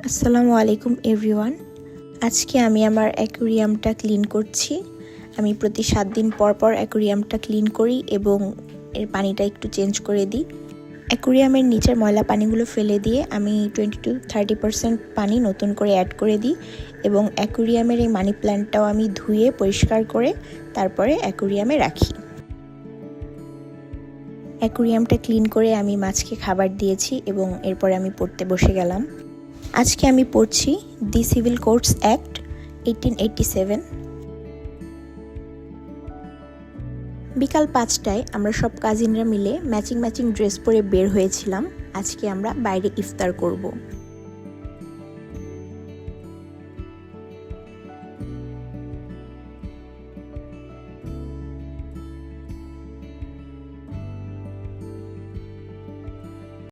আসসালামু আলাইকুম এভরিওয়ান। আজকে আমি আমার অ্যাকুরিয়ামটা ক্লিন করছি। আমি প্রতি 7 দিন পর পর অ্যাকুরিয়ামটা ক্লিন করি এবং এর পানিটা একটু চেঞ্জ করে দিই। অ্যাকুরিয়ামের নিচের ময়লা পানিগুলো ফেলে দিয়ে আমি 20-30% পানি নতুন করে অ্যাড করে দিই এবং অ্যাকুরিয়ামের এই মানি প্ল্যান্টটাও আমি ধুয়ে পরিষ্কার করে তারপরে অ্যাকুরিয়ামে রাখি। অ্যাকুরিয়ামটা ক্লিন করে আমি মাছকে খাবার দিয়েছি এবং এরপরে আমি পড়তে বসে গেলাম। আজকে আমি পড়ছি দি সিভিল কোডস অ্যাক্ট 1887। বিকাল 5টায় আমরা সব কাজিনরা মিলে ম্যাচিং ড্রেস পরে বের হয়েছিলাম। আজকে আমরা বাইরে ইফতার করব।